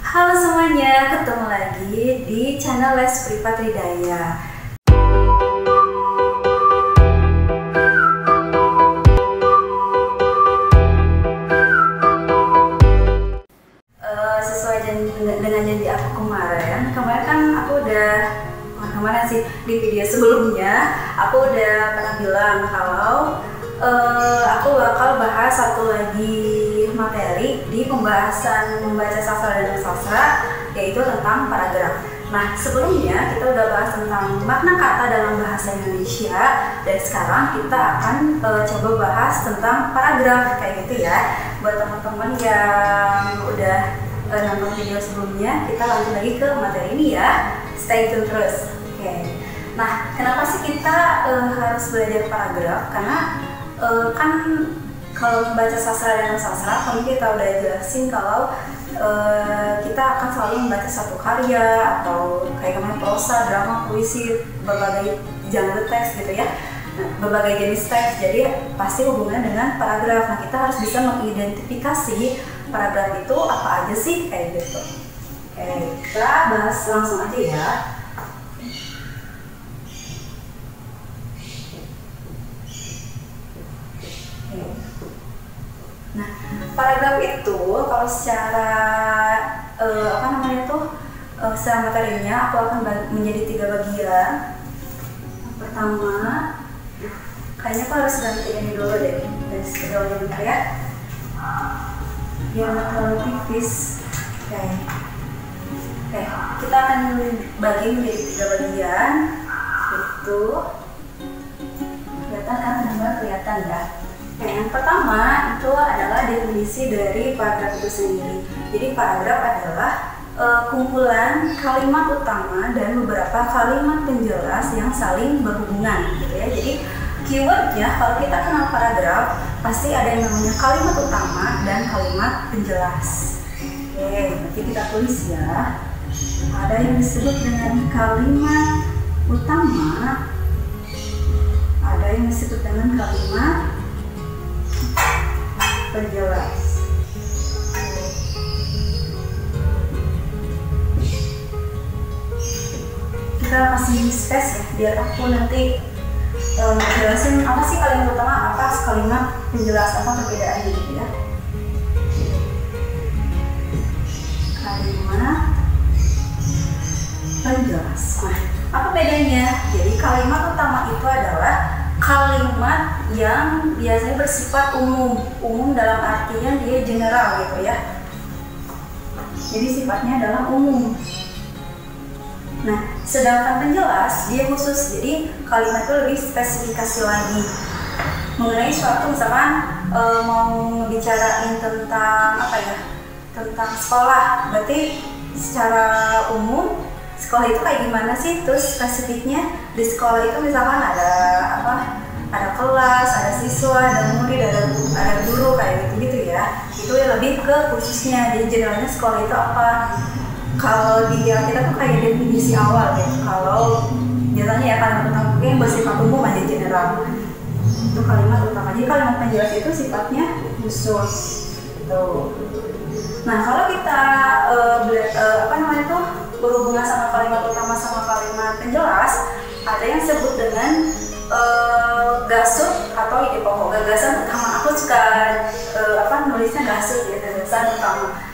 Halo semuanya, ketemu lagi di channel Les Privat Ridaya. Sesuai dengan janji aku kemarin kan aku udah kemarin sih di video sebelumnya aku udah pernah bilang kalau aku bakal bahas satu lagi materi di pembahasan membaca sastra dan sastra, yaitu tentang paragraf. Nah, sebelumnya kita udah bahas tentang makna kata dalam bahasa Indonesia, dan sekarang kita akan coba bahas tentang paragraf kayak gitu ya. Buat teman-teman yang udah nonton video sebelumnya, kita lanjut lagi ke materi ini ya. Stay tune terus. Oke. Nah, kenapa sih kita harus belajar paragraf? Karena kan kalau membaca sastra dan sastra, kami kita udah jelasin kalau kita akan selalu membaca satu karya atau kayak kemarin prosa, drama, puisi, berbagai genre teks gitu ya. Nah, berbagai jenis teks, jadi pasti hubungannya dengan paragraf. Nah, kita harus bisa mengidentifikasi paragraf itu apa aja sih kayak gitu. Oke, kita bahas langsung aja ya. Nah, paragraf itu kalau secara secara materinya aku akan menjadi 3 bagian. Yang pertama, kayaknya aku harus ganti ini dulu deh, dari segala bentuk ya, biar nggak terlalu tipis. Oke, kita akan bagi menjadi 3 bagian. Itu kelihatan kan, benar kelihatan ya. Yang pertama itu adalah definisi dari paragraf itu sendiri. Jadi paragraf adalah kumpulan kalimat utama dan beberapa kalimat penjelas yang saling berhubungan gitu ya. Jadi keywordnya kalau kita kenal paragraf pasti ada yang namanya kalimat utama dan kalimat penjelas. Oke, nanti kita tulis ya. Ada yang disebut dengan kalimat utama, ada yang disebut dengan kalimat penjelas. Kita kasih space ya, biar aku nanti jelasin apa sih kalimat utama, apa kalimat penjelas, apa perbedaannya gitu ya. Kalimat penjelas. Nah, apa bedanya? Jadi kalimat utama itu adalah kalimat yang biasanya bersifat umum dalam artian dia general gitu ya. Jadi sifatnya adalah umum. Nah, sedangkan penjelas dia khusus. Jadi kalimat itu lebih spesifikasi lagi mengenai suatu, misalkan mau bicarain tentang apa ya, tentang sekolah, berarti secara umum sekolah itu kayak gimana sih, terus spesifiknya di sekolah itu misalkan ada apa, ada kelas, ada siswa, ada murid, ada guru kayak gitu ya. Itu ya lebih ke khususnya. Jadi generalnya sekolah itu apa. Kalau di kita tuh kayak definisi awal gitu. Kalau biasanya ya kalimat utama yang bersifat umum aja general. Itu kalimat utama. Jadi kalimat penjelas itu sifatnya khusus. Gitu. Nah, kalau kita berhubungan sama kalimat utama sama kalimat penjelas, ada yang disebut dengan gasut atau ide pokok. Gagasan utama, aku suka nulisnya gasut ya, gagasan utama.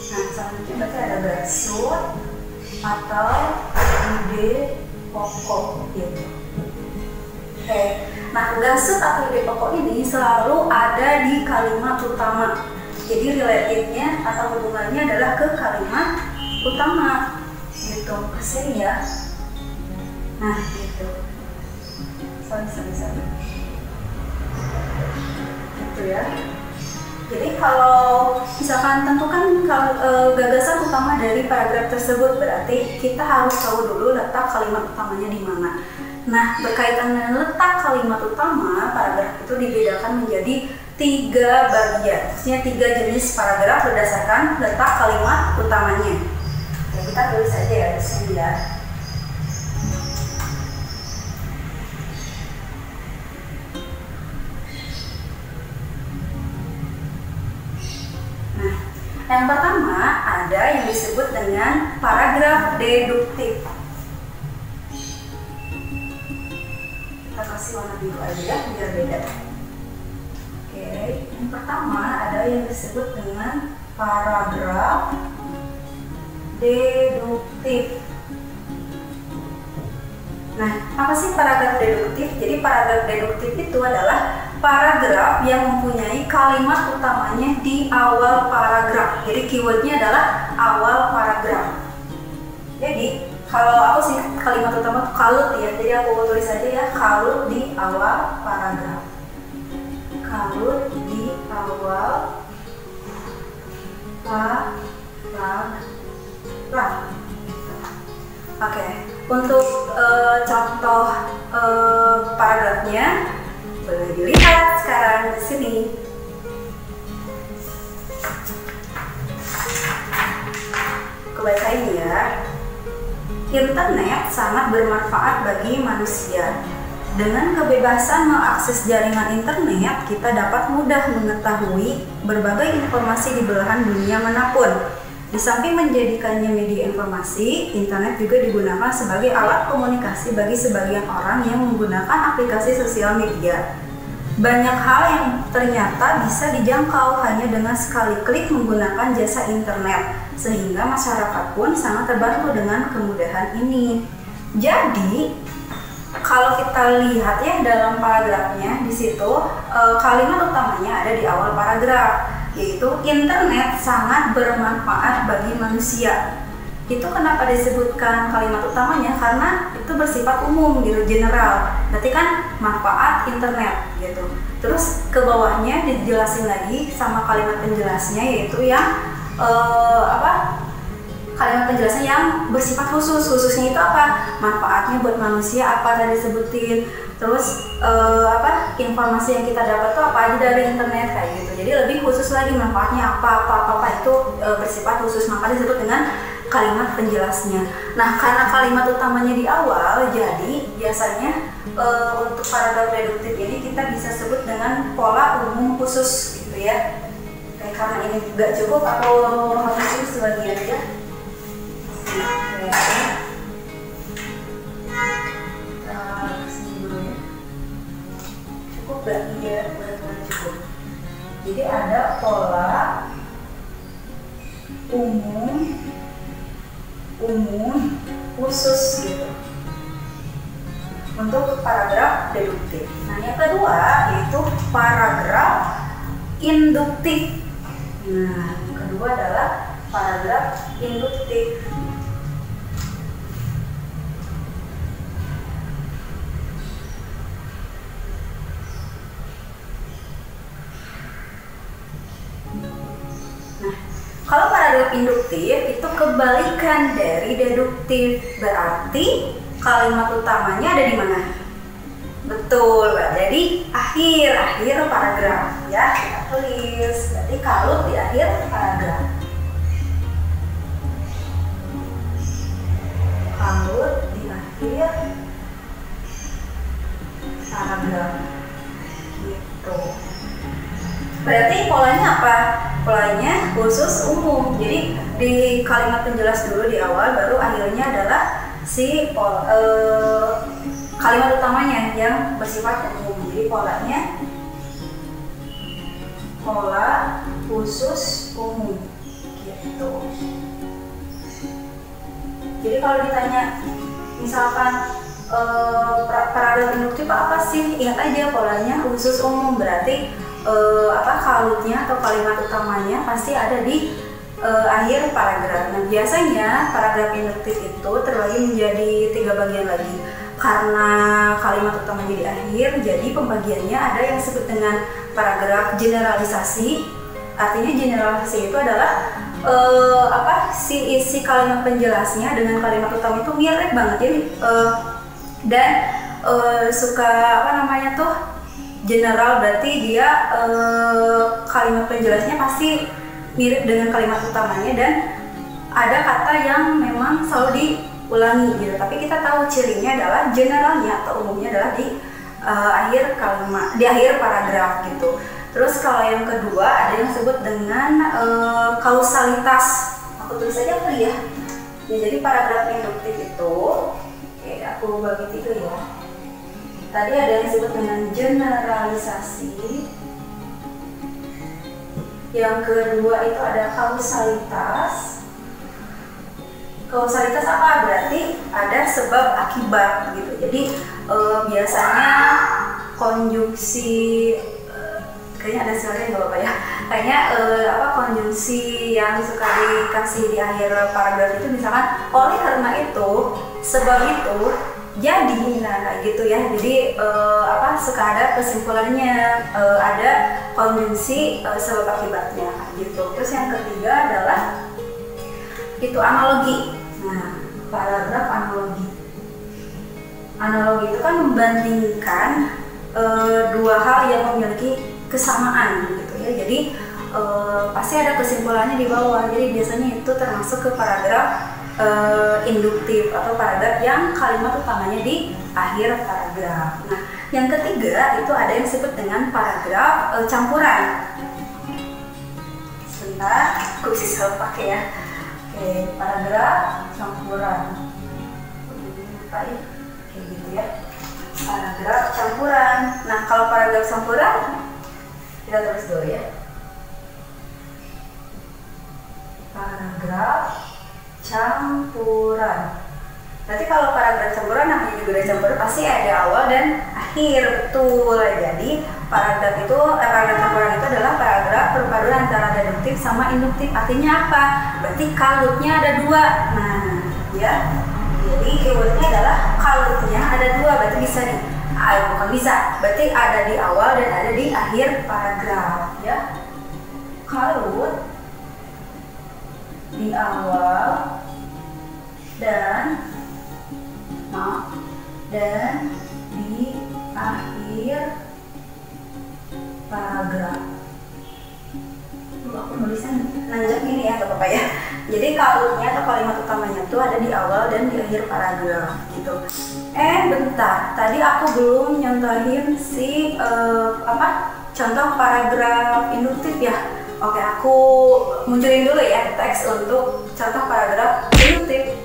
Nah, selanjutnya berarti ada gasut atau ide pokok gitu. Oke. Nah, gasut atau ide pokok ini selalu ada di kalimat utama. Jadi relatednya atau hubungannya adalah ke kalimat utama gitu. Kesini ya. Nah, gitu. Sorry. Gitu ya. Jadi kalau misalkan tentukan gagasan utama dari paragraf tersebut, berarti kita harus tahu dulu letak kalimat utamanya di mana. Nah, berkaitan dengan letak kalimat utama, paragraf itu dibedakan menjadi 3 bagian. Maksudnya 3 jenis paragraf berdasarkan letak kalimat utamanya. Ya, kita tulis aja ya di sini ya. Yang pertama ada yang disebut dengan paragraf deduktif. Kita kasih warna biru aja ya, biar beda. Oke, yang pertama ada yang disebut dengan paragraf deduktif. Nah, apa sih paragraf deduktif? Jadi paragraf deduktif itu adalah paragraf yang mempunyai kalimat utamanya di awal paragraf. Jadi keywordnya adalah awal paragraf. Jadi kalau aku sih kalimat utama itu kalut ya. Jadi aku tulis aja ya, kalut di awal paragraf. Kalut di awal paragraf. Oke, untuk contoh paragrafnya boleh dilihat sekarang di sini. Kebacain ya. Internet sangat bermanfaat bagi manusia. Dengan kebebasan mengakses jaringan internet, kita dapat mudah mengetahui berbagai informasi di belahan dunia manapun. Di samping menjadikannya media informasi, internet juga digunakan sebagai alat komunikasi bagi sebagian orang yang menggunakan aplikasi sosial media. Banyak hal yang ternyata bisa dijangkau hanya dengan sekali klik menggunakan jasa internet, sehingga masyarakat pun sangat terbantu dengan kemudahan ini. Jadi, kalau kita lihat ya dalam paragrafnya, di situ kalimat utamanya ada di awal paragraf, yaitu internet sangat bermanfaat bagi manusia. Itu kenapa disebutkan kalimat utamanya? Karena itu bersifat umum gitu, general. Berarti kan manfaat internet gitu. Terus ke bawahnya dijelasin lagi sama kalimat penjelasnya, yaitu yang kalimat penjelasan yang bersifat khusus. Khususnya itu apa? Manfaatnya buat manusia apa tadi disebutin. Terus informasi yang kita dapat tuh apa aja dari internet kayak gitu. Jadi lebih khusus lagi manfaatnya apa itu bersifat khusus, maka disebut dengan kalimat penjelasnya. Nah, karena kalimat utamanya di awal, jadi biasanya untuk paragraf deduktif ini kita bisa sebut dengan pola umum khusus gitu ya. Karena ini juga cukup, aku hapus sebagian ya. Cukup gak? Iya, benar-benar cukup. Jadi ada pola umum khusus gitu untuk paragraf deduktif. Nah, yang kedua yaitu paragraf induktif. Nah, yang kedua adalah paragraf induktif. Kalau paragraf induktif itu kebalikan dari deduktif, berarti kalimat utamanya ada di mana? Betul, berarti di akhir paragraf ya, kita tulis. Berarti kalut di akhir paragraf. Kalut di akhir paragraf. Gitu. Berarti polanya apa? Polanya khusus umum. Jadi di kalimat penjelas dulu di awal, baru akhirnya adalah si kalimat utamanya yang bersifat umum. Jadi polanya pola khusus umum gitu. Jadi kalau ditanya misalkan paragraf induktif apa sih? Ingat aja polanya khusus umum, berarti kalutnya atau kalimat utamanya pasti ada di akhir paragraf. Nah, biasanya paragraf induktif itu terbagi menjadi 3 bagian lagi. Karena kalimat utamanya di akhir, jadi pembagiannya ada yang disebut dengan paragraf generalisasi. Artinya generalisasi itu adalah si isi kalimat penjelasnya dengan kalimat utama itu mirip banget. Jadi suka general, berarti dia kalimat penjelasnya pasti mirip dengan kalimat utamanya dan ada kata yang memang selalu diulangi gitu. Tapi kita tahu cirinya adalah generalnya atau umumnya adalah di akhir kalimat, di akhir paragraf gitu. Terus kalau yang kedua ada yang disebut dengan kausalitas. Aku tulis aja kali ya. Jadi paragraf induktif itu, oke, aku bagi 3 ya. Tadi ada yang disebut dengan generalisasi. Yang kedua itu ada kausalitas. Kausalitas apa? Berarti ada sebab akibat gitu. Jadi biasanya konjungsi, kayaknya ada suaranya nggak apa-apa ya. Kayaknya konjungsi yang suka dikasih di akhir paragraf itu misalkan oleh karena itu, sebab itu, jadi, nah kayak gitu ya. Jadi suka ada kesimpulannya, ada konjungsi sebab akibatnya gitu. Terus yang ketiga adalah itu analogi. Nah, paragraf analogi. Analogi itu kan membandingkan dua hal yang memiliki kesamaan gitu ya. Jadi pasti ada kesimpulannya di bawah. Jadi biasanya itu termasuk ke paragraf induktif atau paragraf yang kalimat utamanya di akhir paragraf. Nah, yang ketiga itu ada yang disebut dengan paragraf campuran. Sebentar, aku bisa pakai ya. Oke, paragraf campuran. Kayak gitu ya. Paragraf campuran. Nah, kalau paragraf campuran kita tulis dulu ya. Paragraf campuran. Berarti kalau paragraf campuran namanya juga ada campuran, pasti ada awal dan akhir, betul. Jadi paragraf campuran itu adalah paragraf perpaduan antara deduktif sama induktif. Artinya apa? Berarti kalutnya ada 2. Nah, ya. Jadi keywordnya adalah kalutnya ada 2. Berarti bisa berarti ada di awal dan ada di akhir paragraf, ya. Kalut di awal dan di akhir paragraf. Aku nulisnya nanjak ini ya, gak apa-apa ya. Jadi kalutnya atau kalimat utamanya itu ada di awal dan di akhir paragraf gitu. Bentar, tadi aku belum nyontohin si contoh paragraf induktif ya. Oke, aku munculin dulu ya teks untuk contoh paragraf induktif.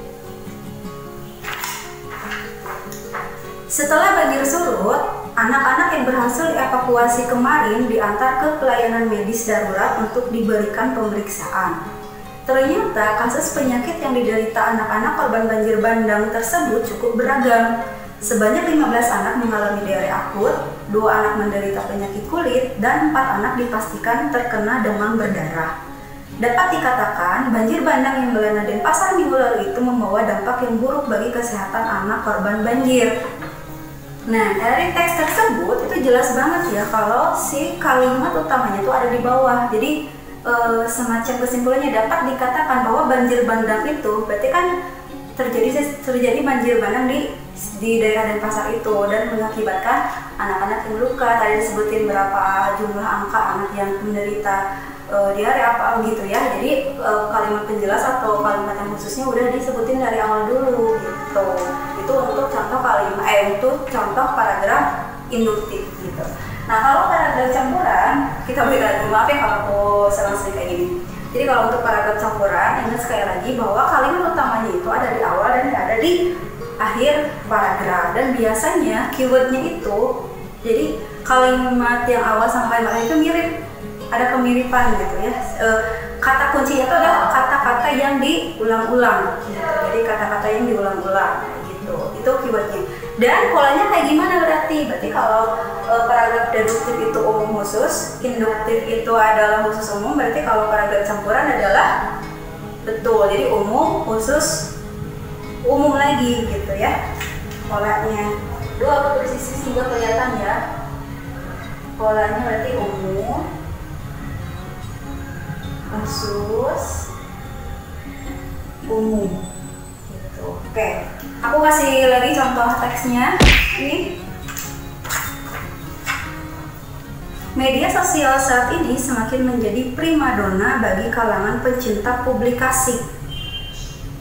Setelah banjir surut, anak-anak yang berhasil dievakuasi kemarin diantar ke pelayanan medis darurat untuk diberikan pemeriksaan. Ternyata kasus penyakit yang diderita anak-anak korban banjir bandang tersebut cukup beragam. Sebanyak 15 anak mengalami diare akut, 2 anak menderita penyakit kulit, dan 4 anak dipastikan terkena demam berdarah. Dapat dikatakan, banjir bandang yang melanda Denpasar minggu lalu itu membawa dampak yang buruk bagi kesehatan anak korban banjir. Nah, dari teks tersebut itu jelas banget ya kalau si kalimat utamanya itu ada di bawah. Jadi semacam kesimpulannya dapat dikatakan bahwa banjir bandang itu berarti kan terjadi banjir bandang di daerah Denpasar itu dan mengakibatkan anak-anak yang luka. Tadi disebutin berapa jumlah angka anak yang menderita diare apa gitu ya. Jadi kalimat penjelas atau kalimat yang khususnya udah disebutin dari awal dulu gitu. Itu untuk contoh untuk contoh paragraf induktif gitu. Nah, kalau paragraf campuran kita beri lagi, maaf ya kalau aku selang-seling kayak gini. Jadi kalau untuk paragraf campuran, ingat sekali lagi bahwa kalimat utamanya itu ada di awal dan ada di akhir paragraf. Dan biasanya keywordnya itu, jadi kalimat yang awal sama kalimat itu mirip, ada kemiripan gitu ya. Kata kuncinya itu adalah kata-kata yang diulang-ulang gitu. Jadi kata-kata yang diulang-ulang gitu. Itu keywordnya. Dan polanya kayak gimana berarti? Berarti kalau paragraf deduktif itu umum khusus, induktif itu adalah khusus umum, berarti kalau paragraf campuran adalah betul. Jadi umum, khusus, umum lagi gitu ya polanya. Aku tulis di sini juga kelihatan ya. Polanya berarti umum, khusus, umum gitu. Oke, aku kasih lagi contoh teksnya ini. Media sosial saat ini semakin menjadi primadona bagi kalangan pencinta publikasi.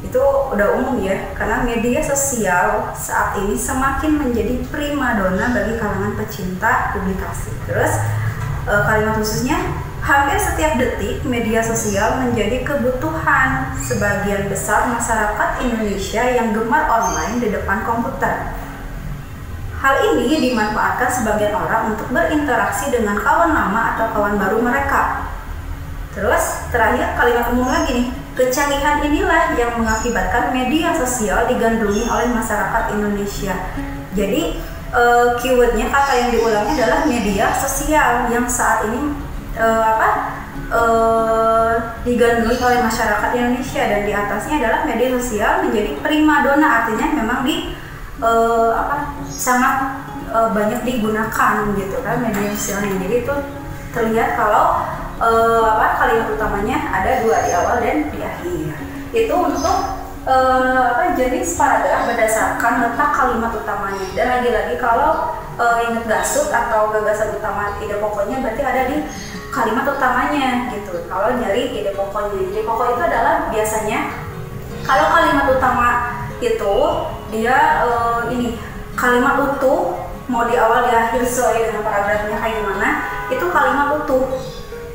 Itu udah umum ya, karena media sosial saat ini semakin menjadi primadona bagi kalangan pecinta publikasi. Terus kalimat khususnya, hampir setiap detik media sosial menjadi kebutuhan sebagian besar masyarakat Indonesia yang gemar online di depan komputer. Hal ini dimanfaatkan sebagian orang untuk berinteraksi dengan kawan lama atau kawan baru mereka. Terus terakhir kalimat umum lagi nih, kecanggihan inilah yang mengakibatkan media sosial digandrungi oleh masyarakat Indonesia. Jadi keywordnya, kata yang diulangnya adalah media sosial yang saat ini digandrungi oleh masyarakat Indonesia, dan di atasnya adalah media sosial menjadi primadona, artinya memang sangat banyak digunakan gitu kan media sosialnya. Jadi itu terlihat kalau kalimat utamanya ada dua, di awal dan di akhir. Itu untuk jenis paragraf berdasarkan letak kalimat utamanya. Dan lagi-lagi kalau ingat gasut atau gagasan utama ide pokoknya berarti ada di kalimat utamanya gitu. Kalau nyari ide pokoknya, ide pokok itu adalah biasanya kalau kalimat utama itu dia kalimat utuh, mau di awal di akhir sesuai dengan paragrafnya kayak gimana, itu kalimat utuh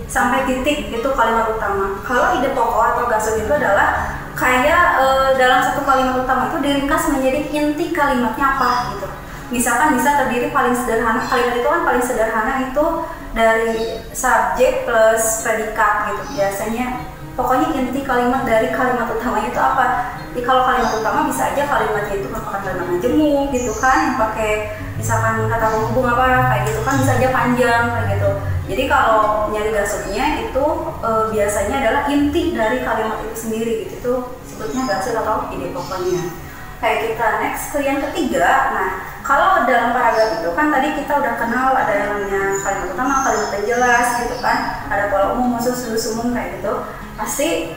sampai titik, itu kalimat utama. Kalau ide pokok atau gasut itu adalah kayak dalam satu kalimat utama itu diringkas menjadi inti kalimatnya apa gitu. Misalkan bisa terdiri paling sederhana, kalimat itu kan paling sederhana itu dari subjek plus predikat gitu. Biasanya pokoknya inti kalimat dari kalimat utamanya itu apa. Jadi kalau kalimat utama bisa aja kalimatnya itu merupakan kalimat majemuk gitu kan, yang pakai misalkan kata penghubung apa kayak gitu kan, bisa aja panjang kayak gitu. Jadi kalau nyari gasutnya itu biasanya adalah inti dari kalimat itu sendiri gitu. Itu sebutnya gasut atau ide pokoknya. Kayak kita next ke yang ketiga. Nah, kalau dalam paragraf itu kan tadi kita udah kenal ada yang namanya kalimat utama, kalimat penjelas gitu kan, ada pola umum, khusus, umum kayak gitu. Pasti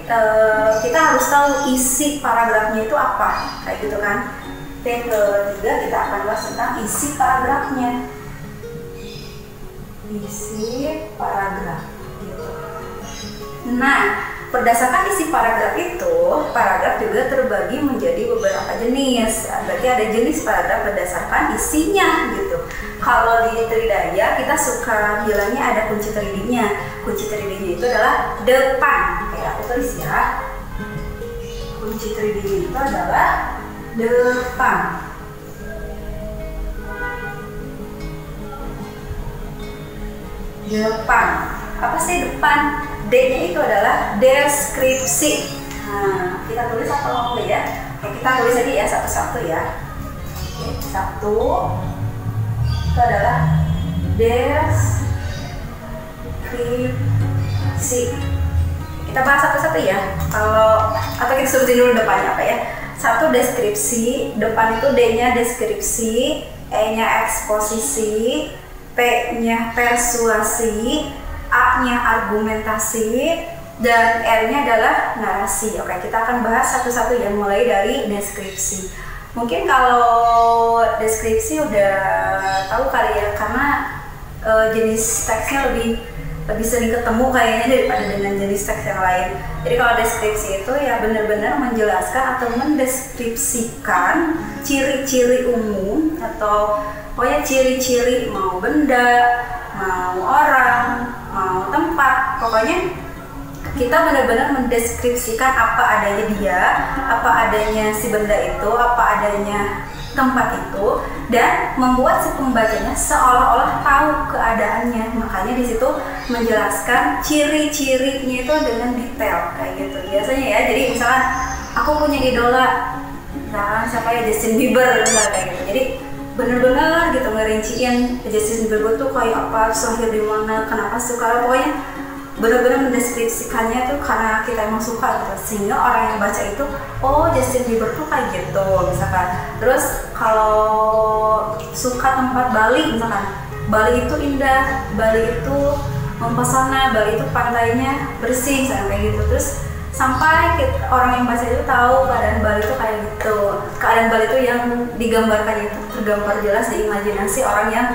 kita harus tahu isi paragrafnya itu apa kayak gitu kan. Yang ketiga kita akan bahas tentang isi paragrafnya. Isi paragraf gitu. Nah, berdasarkan isi paragraf itu, paragraf juga terbagi menjadi beberapa jenis. Berarti ada jenis paragraf berdasarkan isinya gitu. Kalau di Tridaya kita suka bilangnya ada kunci 3D-nya. Kunci 3D-nya itu adalah depan. Kayak aku tulis ya. Kunci 3D-nya itu adalah depan. Depan. Apa sih depan? D-nya itu adalah deskripsi. Nah, kita tulis atau enggak ya? Oke, kita tulis aja ya satu-satu ya. Oke, satu. Itu adalah deskripsi. Kita bahas satu-satu ya. Atau kita sebutin dulu depannya apa ya? Satu, deskripsi. Depan itu D-nya deskripsi, E-nya eksposisi, P-nya persuasi, A-nya argumentasi, dan R-nya adalah narasi. Oke, kita akan bahas satu-satu ya, mulai dari deskripsi. Mungkin kalau deskripsi udah tahu kali ya, karena jenis teksnya lebih sering ketemu kayaknya daripada dengan jenis teks yang lain. Jadi kalau deskripsi itu ya benar-benar menjelaskan atau mendeskripsikan ciri-ciri umum atau pokoknya ciri-ciri mau benda, mau orang, mau tempat, pokoknya kita benar-benar mendeskripsikan apa adanya dia, apa adanya si benda itu, apa adanya tempat itu, dan membuat si pembacanya seolah-olah tahu keadaannya. Makanya di situ menjelaskan ciri-cirinya itu dengan detail kayak gitu. Biasanya ya, jadi misalkan aku punya idola, nah siapa ya, Justin Bieber kayak gitu. Jadi bener-bener gitu ngerinciin Justin Bieber tuh kayak apa, lahir di mana, kenapa suka, pokoknya bener-bener mendeskripsikannya tuh karena kita emang suka gitu, sehingga orang yang baca itu oh Justin Bieber tuh kayak gitu misalkan. Terus kalau suka tempat Bali misalkan, Bali itu indah, Bali itu mempesona, Bali itu pantainya bersih sampai gitu. Terus sampai orang yang baca itu tahu keadaan Bali itu kayak gitu. Keadaan Bali itu yang digambarkan itu tergambar jelas di imajinasi orang yang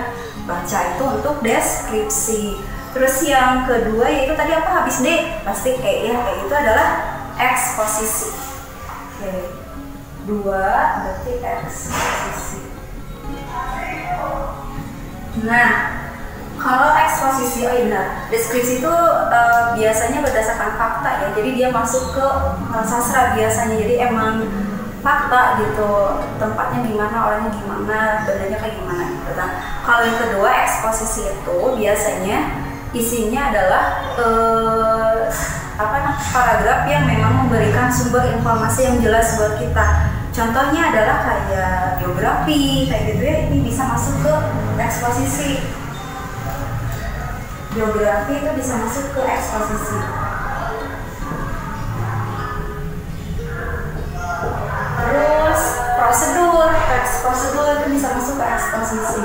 baca itu untuk deskripsi. Terus yang kedua yaitu tadi apa, habis D pasti E ya, E itu adalah eksposisi. Oke, dua berarti eksposisi. Nah, Kalau eksposisi, oh iya benar, deskripsi itu biasanya berdasarkan fakta ya, jadi dia masuk ke sastra biasanya, jadi emang fakta gitu, tempatnya di mana, orangnya gimana, bendanya kayak gimana gitu. Nah, kalau yang kedua eksposisi itu biasanya isinya adalah paragraf yang memang memberikan sumber informasi yang jelas buat kita. Contohnya adalah kayak biografi kayak gitu ya, ini bisa masuk ke eksposisi. Biografi itu bisa masuk ke eksposisi. Terus prosedur, teks prosedur itu bisa masuk ke eksposisi.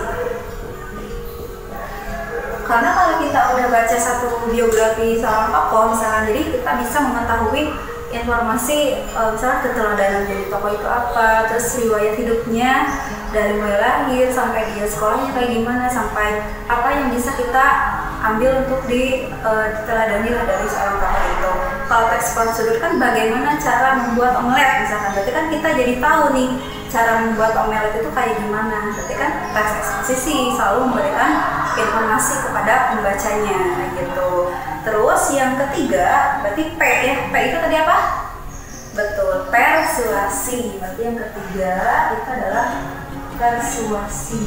Karena kalau kita udah baca satu biografi seorang tokoh misalnya, jadi kita bisa mengetahui informasi misalnya keteladanan jadi tokoh itu apa, terus riwayat hidupnya dari mulai lahir sampai dia sekolahnya kayak gimana, sampai apa yang bisa kita ambil untuk diteladani dari seorang tokoh itu. Kalau teks prosedur kan bagaimana cara membuat omelet misalkan, berarti kan kita jadi tahu nih cara membuat omelet itu kayak gimana. Berarti kan teks eksposisi selalu memberikan informasi kepada pembacanya kayak gitu. Terus yang ketiga berarti P ya, P itu tadi apa? Betul, persuasi. Berarti yang ketiga itu adalah persuasi.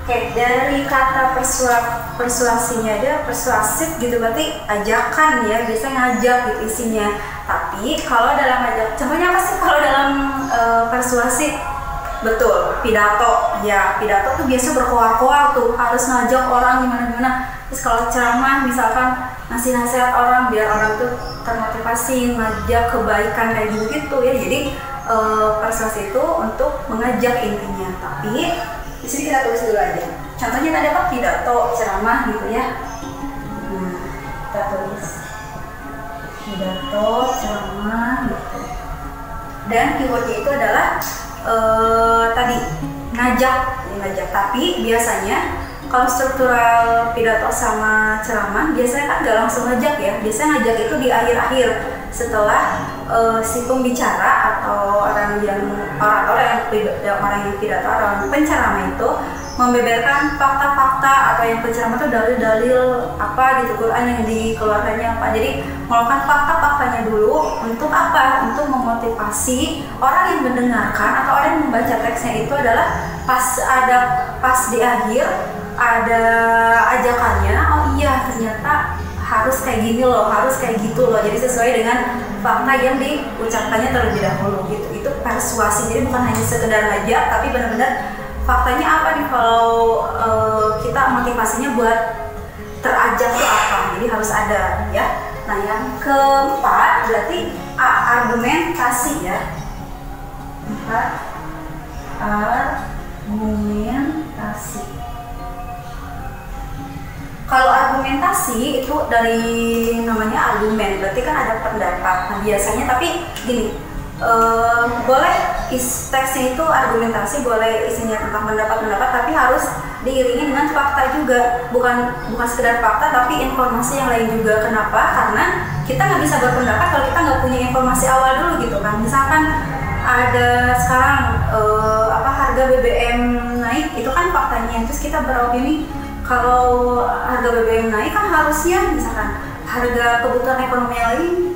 Oke, dari kata persuasinya ada persuasif gitu, berarti ajakan ya, biasanya ngajak gitu isinya. Tapi kalau dalam ajak, contohnya apa sih kalau dalam persuasi? Betul, pidato. Ya, pidato tuh biasa berkoar-koar tuh, harus ngajak orang gimana-gimana. Terus kalau ceramah misalkan ngasih nasihat orang biar orang tuh termotivasi, ngajak kebaikan kayak gitu ya. Jadi persuasi itu untuk mengajak intinya. Tapi di sini kita tulis dulu aja. Contohnya tadi apa? Pidato, ceramah gitu ya. Nah, kita tulis pidato, ceramah gitu. Dan keywordnya itu adalah tadi ngajak. Tapi biasanya kalau struktural pidato sama ceramah biasanya kan gak langsung ngajak ya. Biasanya ngajak itu di akhir-akhir setelah si pembicara atau orang yang pidato, orang penceramah itu membeberkan fakta-fakta atau yang penceramah itu dalil-dalil apa gitu, Quran yang dikeluarkannya apa. Jadi melakukan fakta-faktanya dulu untuk apa? Untuk memotivasi orang yang mendengarkan atau orang yang membaca teksnya itu adalah pas di akhir ada ajakannya, oh iya ternyata harus kayak gini loh, harus kayak gitu loh. Jadi sesuai dengan fakta yang diucapkannya terlebih dahulu gitu. Itu persuasi. Jadi bukan hanya sekedar ngajak, tapi benar-benar faktanya apa nih kalau kita motivasinya buat terajak itu apa. Jadi harus ada ya. Nah yang keempat berarti argumentasi ya. Argumentasi. Kalau argumentasi itu dari namanya argumen, berarti kan ada pendapat. Nah biasanya tapi gini, boleh teksnya itu argumentasi, boleh isinya tentang pendapat-pendapat, tapi harus diiringi dengan fakta juga. Bukan sekedar fakta, tapi informasi yang lain juga. Kenapa? Karena kita nggak bisa berpendapat kalau kita nggak punya informasi awal dulu gitu kan. Misalkan ada sekarang harga BBM naik, itu kan faktanya. Terus kita beropini kalau harga BBM naik kan harusnya misalkan harga kebutuhan ekonomi lain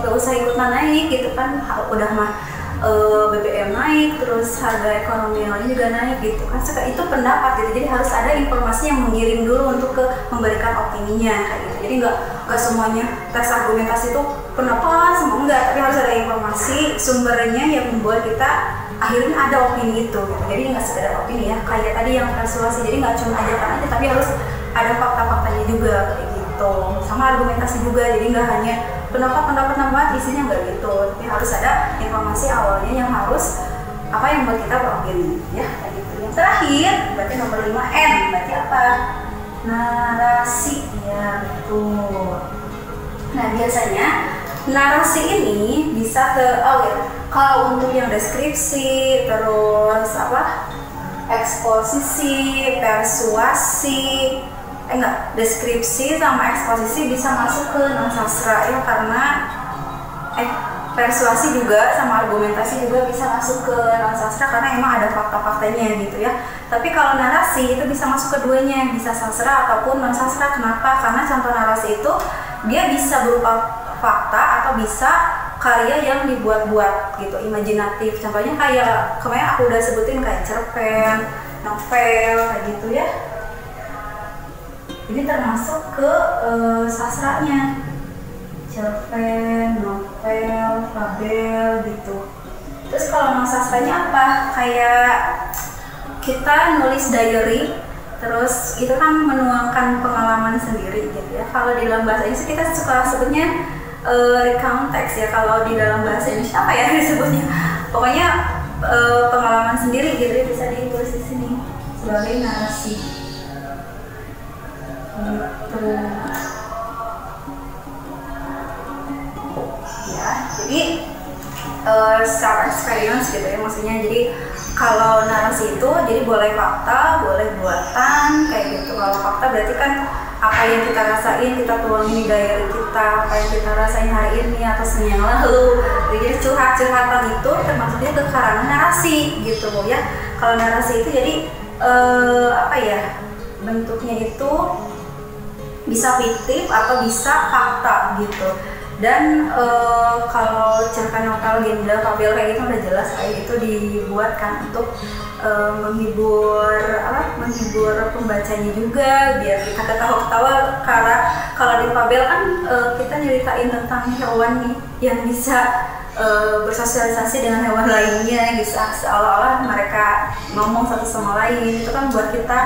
gak usah ikutan naik gitu kan, udah mah BBM naik terus harga ekonomi lain juga naik gitu kan. Itu pendapat gitu, jadi harus ada informasi yang mengiring dulu untuk memberikan opininya kayak gitu. Jadi nggak semuanya teks argumentasi itu pendapat semua, enggak, tapi harus ada informasi sumbernya yang membuat kita akhirnya ada opini itu gitu. Jadi nggak sekedar opini ya, kayak tadi yang persuasi, jadi nggak cuma ajakan aja tapi harus ada fakta-faktanya juga kayak gitu. Sama argumentasi juga, jadi nggak hanya pendapat isinya nggak gitu, tapi harus ada informasi awalnya yang harus apa yang buat kita beropini ya kayak gitu. Yang terakhir berarti nomor 5 N, berarti apa? Narasi ya, betul. Nah biasanya narasi ini bisa kalau untuk yang deskripsi, terus eksposisi, persuasi, deskripsi sama eksposisi bisa masuk ke non sastra ya, karena persuasi juga sama argumentasi juga bisa masuk ke sastra karena emang ada fakta-faktanya gitu ya. Tapi kalau narasi itu bisa masuk keduanya, bisa sastra ataupun non sastra. Kenapa? Karena contoh narasi itu dia bisa berupa fakta atau bisa karya yang dibuat-buat gitu, imajinatif. Contohnya kayak kemarin aku udah sebutin kayak cerpen, novel kayak gitu ya. Ini termasuk ke sastranya. Cerpen, novel, fabel gitu. Terus kalau non sastranya apa? Kayak kita nulis diary, terus itu kan menuangkan pengalaman sendiri gitu ya. Kalau di dalam bahasa Inggris kita suka sebutnya recount text ya. Kalau di dalam bahasa Indonesia apa ya disebutnya? Pokoknya pengalaman sendiri gitu, bisa ditulis di sini sebagai narasi. Gitu. Ya, jadi self experience gitu ya, maksudnya jadi kalau narasi itu jadi boleh fakta, boleh buatan kayak gitu. Kalau fakta berarti kan apa yang kita rasain, kita tuangin di diary kita, apa yang kita rasain hari ini atau seminggu yang lalu. Jadi curhat-curhatan itu termasuknya ke karangan narasi gitu ya. Kalau narasi itu jadi apa ya, bentuknya itu bisa fiktif atau bisa fakta gitu. Dan kalau cerpen, novel, gendel, fabel kayak gitu udah jelas kayak itu dibuatkan untuk menghibur pembacanya juga, biar kita ketawa-ketawa. Karena kalau di fabel kan kita nyeritain tentang hewan nih yang bisa bersosialisasi dengan hewan lainnya, bisa seolah-olah mereka ngomong satu sama lain. Itu kan buat kita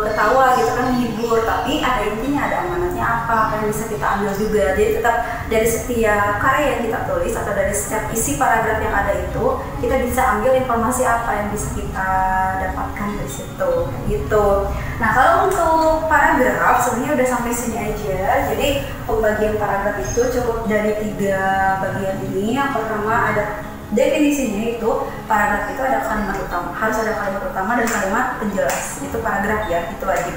ketawa gitu kan, menghibur, tapi ada intinya, ada amanatnya apa yang bisa kita ambil juga. Jadi tetap dari setiap karya yang kita tulis atau dari setiap isi paragraf yang ada itu kita bisa ambil informasi apa yang bisa kita dapatkan dari situ gitu. Nah kalau untuk paragraf sebenarnya udah sampai sini aja. Jadi pembagian paragraf itu cukup dari 3 bagian ini. Yang pertama ada definisinya, itu paragraf itu ada kalimat utama, harus ada kalimat utama dan kalimat penjelas, itu paragraf ya, itu wajib.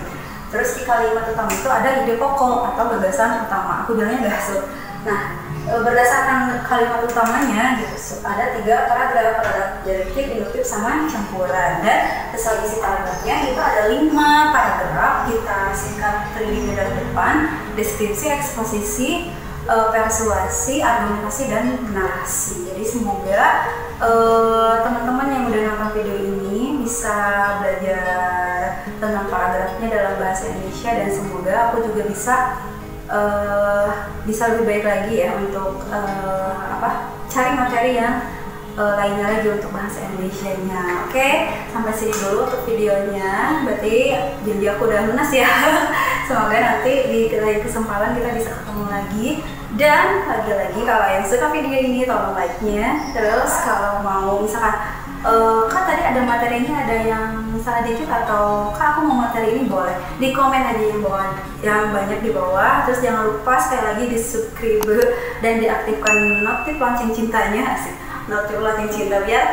Terus di kalimat utama itu ada ide pokok atau gagasan utama, aku bilangnya gasul. Nah berdasarkan kalimat utamanya gitu, ada 3 paragraf deduktif, induktif, sama campuran. Dan sesuai isi paragrafnya itu ada 5 paragraf, kita singkat readingnya dari depan: deskripsi, eksposisi, persuasi, argumentasi, dan narasi. Jadi semoga teman-teman yang udah nonton video ini bisa belajar tentang paragrafnya dalam bahasa Indonesia, dan semoga aku juga bisa lebih baik lagi ya untuk cari materi yang lainnya lagi untuk bahasa Indonesianya. Oke, sampai sini dulu untuk videonya. Berarti janji aku udah lunas ya. Semoga nanti di lain kesempatan kita bisa ketemu lagi. Dan lagi-lagi kalau yang suka video ini tolong like-nya. Terus kalau mau misalkan Kak tadi ada materinya, ada yang salah dikit, atau Kak aku mau materi ini, boleh di komen aja yang banyak di bawah. Terus jangan lupa sekali lagi di subscribe dan diaktifkan notif lonceng cintanya, asik, notif lonceng cinta, biar